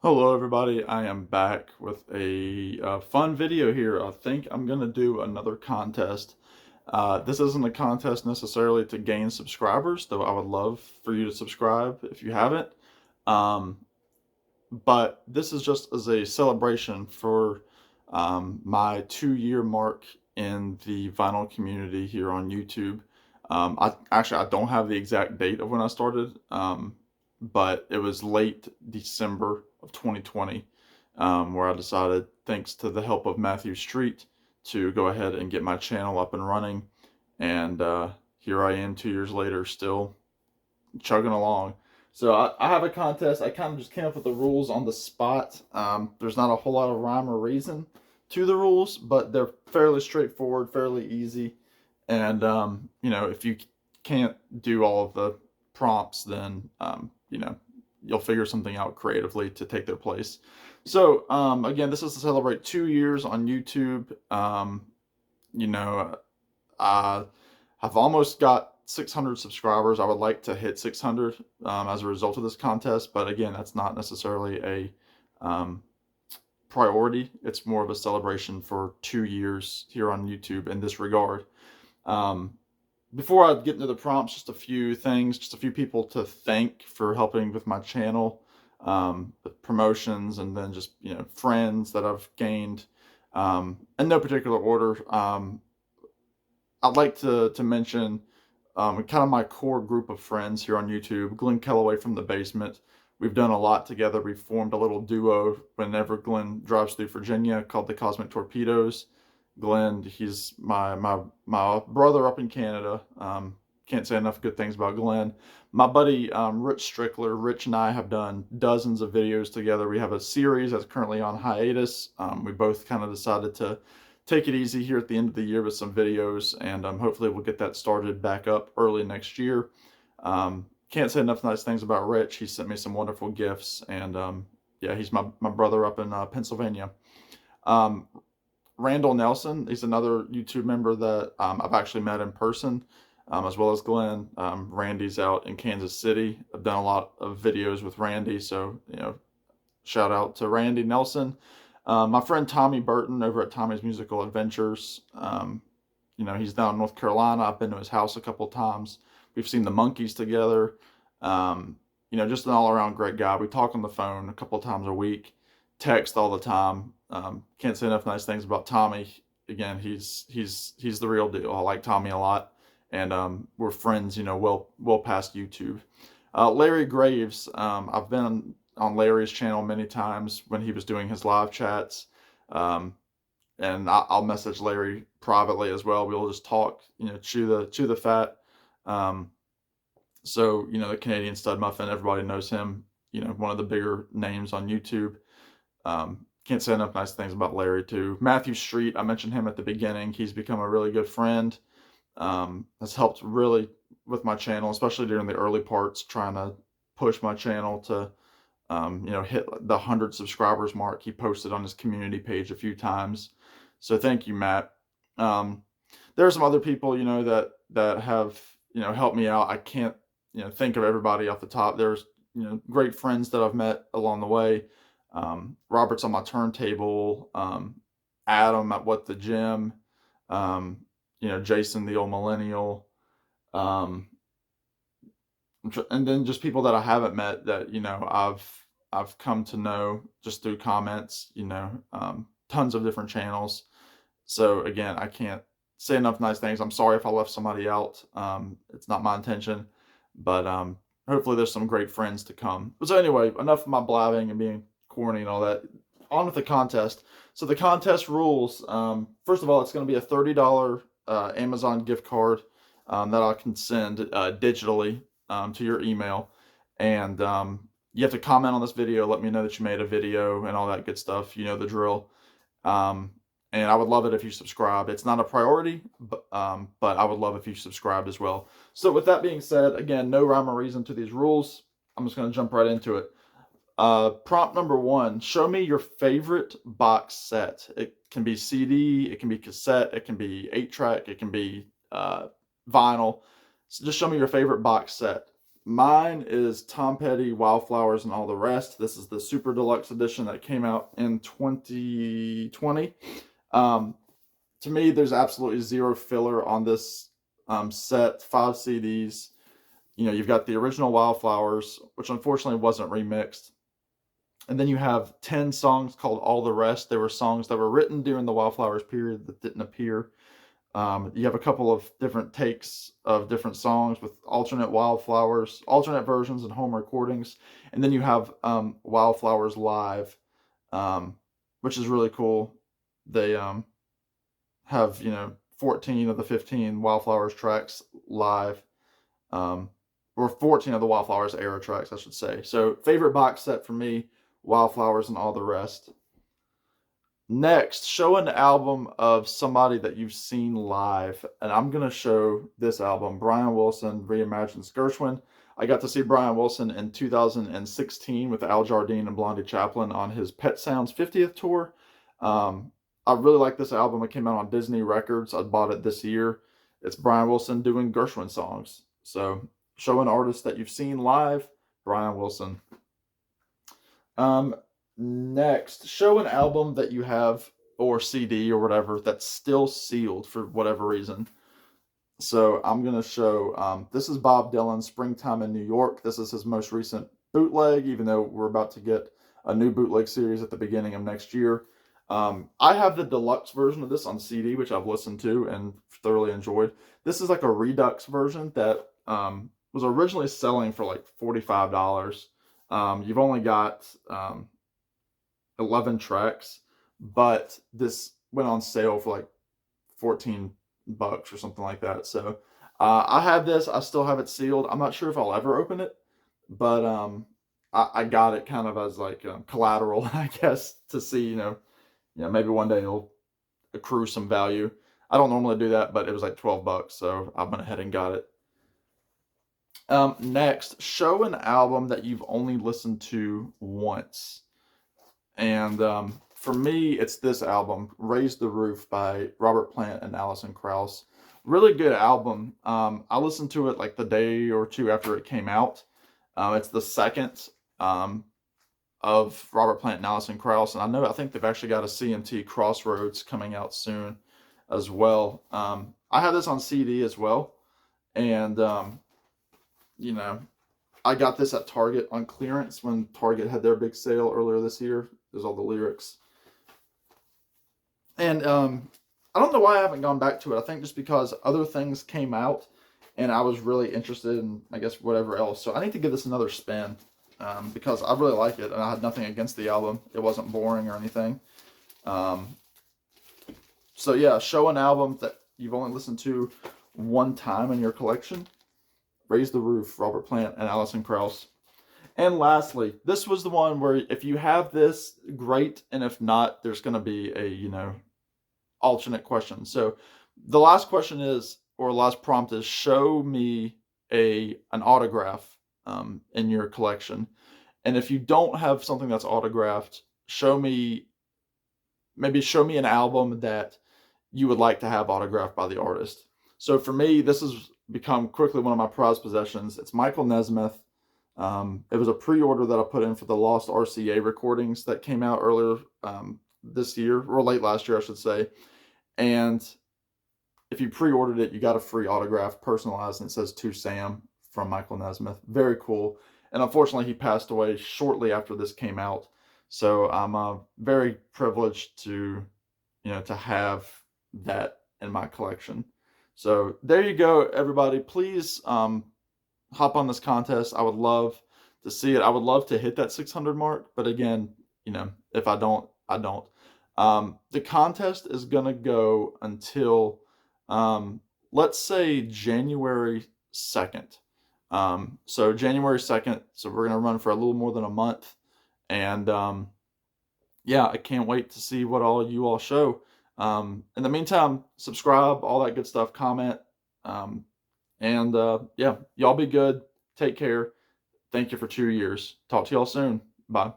Hello everybody, I am back with a fun video here. I think I'm going to do another contest. This isn't a contest necessarily to gain subscribers, though I would love for you to subscribe if you haven't. Um, but this is just as a celebration for my 2-year mark in the vinyl community here on YouTube. I don't have the exact date of when I started, but it was late December of 2020, where I decided, thanks to the help of Matthew Street, to go ahead and get my channel up and running. And here I am 2 years later, still chugging along. So I have a contest. I kind of just came up with the rules on the spot. There's not a whole lot of rhyme or reason to the rules, but they're fairly straightforward, fairly easy. And if you can't do all of the prompts, then you'll figure something out creatively to take their place. So again, this is to celebrate 2 years on YouTube. You know, I have almost got 600 subscribers. I would like to hit 600 as a result of this contest, but again, that's not necessarily a priority. It's more of a celebration for 2 years here on YouTube in this regard. Before I get into the prompts, just a few things, just a few people to thank for helping with my channel, with promotions, and then just friends that I've gained in no particular order. I'd like to mention kind of my core group of friends here on YouTube. Glenn Kellaway from the basement. We've done a lot together. We've formed a little duo whenever Glenn drives through Virginia called the Cosmic Torpedoes. Glenn, he's my brother up in Canada. Can't say enough good things about Glenn. My buddy Rich Strickler. Rich and I have done dozens of videos together. We have a series that's currently on hiatus. We both kind of decided to take it easy here at the end of the year with some videos, and hopefully we'll get that started back up early next year. Can't say enough nice things about Rich. He sent me some wonderful gifts, and yeah, he's my brother up in Pennsylvania. Um, Randall Nelson, he's another YouTube member that I've actually met in person, as well as Glenn. Randy's out in Kansas City. I've done a lot of videos with Randy, so shout out to Randy Nelson. My friend Tommy Burton over at Tommy's Musical Adventures. He's down in North Carolina. I've been to his house a couple times. We've seen the Monkees together. Just an all-around great guy. We talk on the phone a couple times a week, text all the time. Can't say enough nice things about Tommy. Again, he's the real deal. I like Tommy a lot, and we're friends. Well past YouTube. Larry Graves. I've been on Larry's channel many times when he was doing his live chats. And I'll message Larry privately as well. We'll just talk, chew the fat. The Canadian Stud Muffin, everybody knows him. One of the bigger names on YouTube. Can't say enough nice things about Larry too. Matthew Street, I mentioned him at the beginning. He's become a really good friend. Has helped really with my channel, especially during the early parts, trying to push my channel to hit the 100 subscribers mark. He posted on his community page a few times. So thank you, Matt. There are some other people, that have, helped me out. I can't, think of everybody off the top. There's, great friends that I've met along the way. Robert's on my turntable, Adam at What the Gym, Jason the old millennial, um, and then just people that I haven't met that I've come to know just through comments. Tons of different channels. So again, I can't say enough nice things. I'm sorry if I left somebody out. It's not my intention, but hopefully there's some great friends to come. So anyway, enough of my blabbing and being corny and all that. On with the contest. So the contest rules. First of all, it's going to be a $30 Amazon gift card that I can send digitally to your email, and you have to comment on this video, let me know that you made a video and all that good stuff. You know the drill. And I would love it if you subscribed. It's not a priority, but I would love if you subscribed as well. So with that being said, again, no rhyme or reason to these rules. I'm just going to jump right into it. Prompt number 1, show me your favorite box set. It can be CD, it can be cassette, it can be 8-track, it can be vinyl. So just show me your favorite box set. Mine is Tom Petty, Wildflowers, and All the Rest. This is the Super Deluxe Edition that came out in 2020. Um, to me, there's absolutely zero filler on this set. 5 CDs. You know, you've got the original Wildflowers, which unfortunately wasn't remixed. And then you have 10 songs called All the Rest. They were songs that were written during the Wildflowers period that didn't appear. You have a couple of different takes of different songs with alternate Wildflowers, alternate versions and home recordings. And then you have Wildflowers Live, which is really cool. They have, 14 of the 15 Wildflowers tracks live. Or 14 of the Wildflowers era tracks, I should say. So, favorite box set for me, Wildflowers and All the Rest. Next, show an album of somebody that you've seen live. And I'm going to show this album, Brian Wilson Reimagines Gershwin. I got to see Brian Wilson in 2016 with Al Jardine and Blondie Chaplin on his Pet Sounds 50th tour. I really like this album. It came out on Disney Records. I bought it this year. It's Brian Wilson doing Gershwin songs. So, show an artist that you've seen live, Brian Wilson. Next, show an album that you have, or CD or whatever, that's still sealed for whatever reason. So I'm going to show, this is Bob Dylan, Springtime in New York. This is his most recent bootleg, even though we're about to get a new bootleg series at the beginning of next year. I have the deluxe version of this on CD, which I've listened to and thoroughly enjoyed. This is like a Redux version that was originally selling for like $45. You've only got 11 tracks, but this went on sale for like $14 or something like that. So I have this. I still have it sealed. I'm not sure if I'll ever open it, but I got it kind of as like collateral, I guess, to see, maybe one day it'll accrue some value. I don't normally do that, but it was like $12, so I went ahead and got it. Next, show an album that you've only listened to once. And for me, it's this album, Raise the Roof by Robert Plant and Alison Krauss. Really good album. I listened to it like the day or two after it came out. It's the second of Robert Plant and Alison Krauss. And I think they've actually got a CMT Crossroads coming out soon as well. I have this on CD as well. And, I got this at Target on clearance when Target had their big sale earlier this year. There's all the lyrics. And I don't know why I haven't gone back to it. I think just because other things came out and I was really interested in, I guess, whatever else. So I need to give this another spin because I really like it. And I had nothing against the album. It wasn't boring or anything. So yeah, show an album that you've only listened to one time in your collection. Raise the Roof, Robert Plant and Alison Krauss. And lastly, this was the one where if you have this, great, and if not, there's going to be a, alternate question. So the last question is, or last prompt is, show me an autograph in your collection. And if you don't have something that's autographed, show me an album that you would like to have autographed by the artist. So for me, this has become quickly one of my prized possessions. It's Michael Nesmith. It was a pre-order that I put in for the Lost RCA recordings that came out earlier this year, or late last year, I should say. And if you pre-ordered it, you got a free autograph, personalized, and it says "To Sam" from Michael Nesmith. Very cool. And unfortunately, he passed away shortly after this came out. So I'm very privileged to have that in my collection. So there you go, everybody. Please hop on this contest. I would love to see it. I would love to hit that 600 mark. But again, if I don't, I don't. The contest is going to go until, let's say, January 2nd. So January 2nd. So we're going to run for a little more than a month. And yeah, I can't wait to see what all you all show. In the meantime, subscribe, all that good stuff, comment. And yeah, y'all be good. Take care. Thank you for 2 years. Talk to y'all soon. Bye.